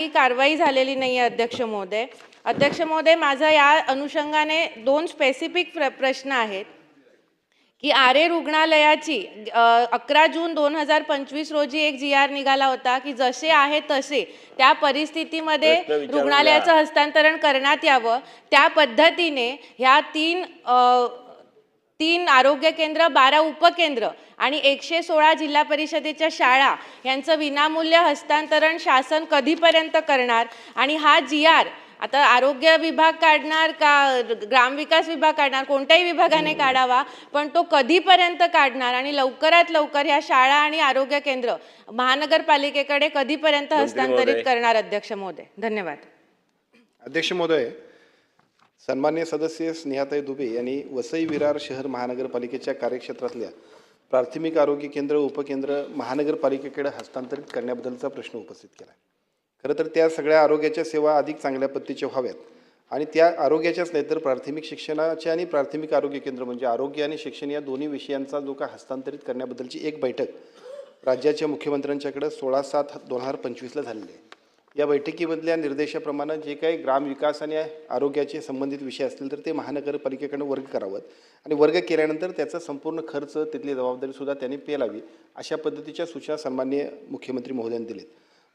ही कारवाई झालेली नाही आहे अध्यक्ष महोदय. अध्यक्ष महोदय, माझा या अनुषंगाने दोन स्पेसिफिक प्रश्न आहेत की आरे रुग्णालयाची 11 जून 2025 रोजी एक GR निघाला होता की जसे आहे तसे त्या परिस्थितीमध्ये रुग्णालयाचं हस्तांतरण करण्यात यावं. त्या पद्धतीने ह्या तीन आरोग्य केंद्र, 12 उपकेंद्र आणि 116 जिल्हा परिषदेच्या शाळा यांचं विनामूल्य हस्तांतरण शासन कधीपर्यंत करणार? आणि हा GR आता आरोग्य विभाग काढणार का ग्रामविकास विभाग काढणार, कोणत्याही विभागाने काढावा, पण तो कधीपर्यंत काढणार आणि लवकरात लवकर ह्या शाळा आणि आरोग्य केंद्र महानगरपालिकेकडे कधीपर्यंत हस्तांतरित करणार अध्यक्ष महोदय? धन्यवाद. अध्यक्ष महोदय, सन्मान्य सदस्य स्नेहाताई दुबे यांनी वसई विरार शहर महानगरपालिकेच्या कार्यक्षेत्रातल्या प्राथमिक आरोग्य केंद्र उपकेंद्र महानगरपालिकेकडे हस्तांतरित करण्याबद्दलचा प्रश्न उपस्थित केला. खरं तर त्या सगळ्या आरोग्याच्या सेवा अधिक चांगल्या पद्धतीच्या व्हाव्यात आणि त्या आरोग्याच्याच नाही तर प्राथमिक शिक्षणाचे आणि प्राथमिक आरोग्य केंद्र म्हणजे आरोग्य आणि शिक्षण या दोन्ही विषयांचा जो का हस्तांतरित करण्याबद्दलची एक बैठक राज्याच्या मुख्यमंत्र्यांच्याकडे 16/7/2025ला झालेली आहे. या बैठकीमधल्या निर्देशाप्रमाणे जे काही ग्रामविकास आणि आरोग्याचे संबंधित विषय असतील तर ते महानगरपालिकेकडून वर्ग करावेत आणि वर्ग केल्यानंतर त्याचा संपूर्ण खर्च तिथली जबाबदारीसुद्धा त्यांनी पेलावी अशा पद्धतीच्या सूचना सन्माननीय मुख्यमंत्री महोदयांनी दिलेत.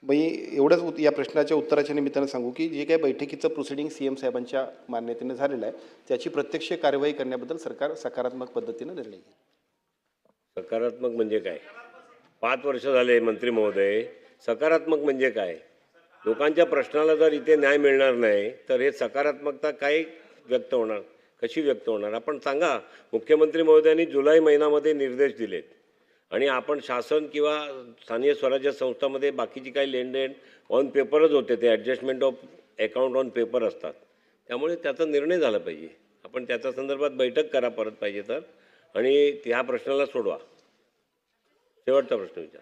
मी एवढंच या प्रश्नाच्या उत्तराच्या निमित्तानं सांगू की जे काही बैठकीचं प्रोसिडिंग CM साहेबांच्या मान्यतेने झालेलं आहे त्याची प्रत्यक्ष कार्यवाही करण्याबद्दल सरकार सकारात्मक पद्धतीनं निर्णय घेईल. सकारात्मक म्हणजे काय? 5 वर्ष झाले मंत्री महोदय. सकारात्मक म्हणजे काय? लोकांच्या प्रश्नाला जर इथे न्याय मिळणार नाही तर हे सकारात्मकता काय व्यक्त होणार, कशी व्यक्त होणार? आपण सांगा. मुख्यमंत्री महोदयांनी जुलै महिन्यामध्ये निर्देश दिलेत आणि आपण शासन किंवा स्थानिक स्वराज्य संस्थांमध्ये बाकीची काही लेनदेन ऑन पेपरच होते, ते adjustment of account on paper असतात. त्यामुळे त्याचा निर्णय झाला पाहिजे. आपण त्याच्या संदर्भात बैठक करा परत पाहिजे तर आणि ह्या प्रश्नाला सोडवा. शेवटचा प्रश्न विचार.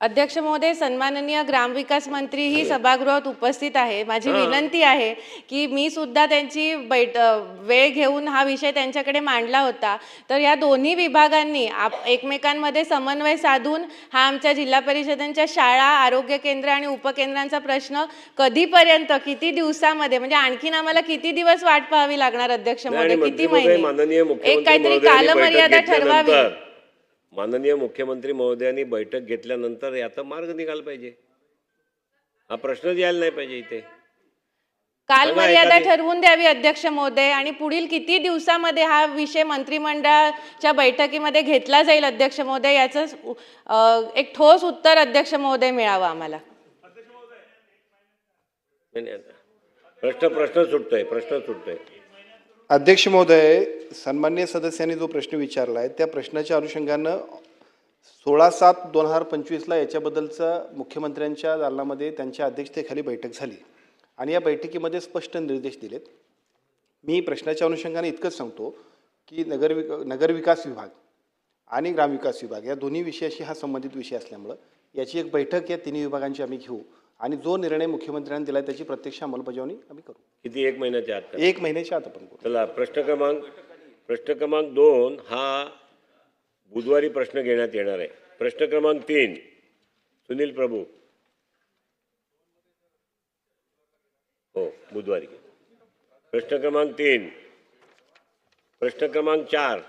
अध्यक्ष महोदय, सन्माननीय ग्रामविकास मंत्री ही सभागृहात उपस्थित आहे. माझी विनंती आहे की मी सुद्धा त्यांची वेळ घेऊन हा विषय त्यांच्याकडे मांडला होता. तर या दोन्ही विभागांनी एकमेकांमध्ये समन्वय साधून हा आमच्या जिल्हा परिषदांच्या शाळा, आरोग्य केंद्र आणि उपकेंद्रांचा प्रश्न कधीपर्यंत, किती दिवसामध्ये, म्हणजे आणखीन आम्हाला किती दिवस वाट पाहावी लागणार अध्यक्ष महोदय? किती महिने? एक काहीतरी कालमर्यादा ठरवावी. माननीय मुख्यमंत्री महोदयांनी बैठक घेतल्यानंतर याचा मार्ग निघाला पाहिजे. हा प्रश्नच यायला नाही पाहिजे इथे. कालमर्यादा ठरवून द्यावी अध्यक्ष महोदय आणि पुढील किती दिवसामध्ये हा विषय मंत्रिमंडळाच्या बैठकीमध्ये घेतला जाईल अध्यक्ष महोदय, याचं एक ठोस उत्तर अध्यक्ष महोदय मिळावं आम्हाला. प्रश्न सुटतोय. अध्यक्ष महोदय, सन्मान्य सदस्यांनी जो प्रश्न विचारला आहे त्या प्रश्नाच्या अनुषंगानं 16/7/2025ला याच्याबद्दलचा मुख्यमंत्र्यांच्या दालनामध्ये त्यांच्या अध्यक्षतेखाली बैठक झाली आणि या बैठकीमध्ये स्पष्ट निर्देश दिलेत. मी प्रश्नाच्या अनुषंगाने इतकंच सांगतो की नगरविकास विभाग आणि ग्रामविकास विभाग या दोन्ही विषयाशी हा संबंधित विषय असल्यामुळं याची एक बैठक या तिन्ही विभागांची आम्ही घेऊ आणि जो निर्णय मुख्यमंत्र्यांनी दिला त्याची प्रत्यक्ष अंमलबजावणी आम्ही करू. किती? 1 महिन्याच्या आत? 1 महिन्याच्या आत आपण करू. चला, प्रश्न क्रमांक 2 हा बुधवारी प्रश्न घेण्यात येणार आहे. प्रश्न क्रमांक 3 सुनील प्रभू. हो, बुधवारी. प्रश्न क्रमांक 3. प्रश्न क्रमांक 4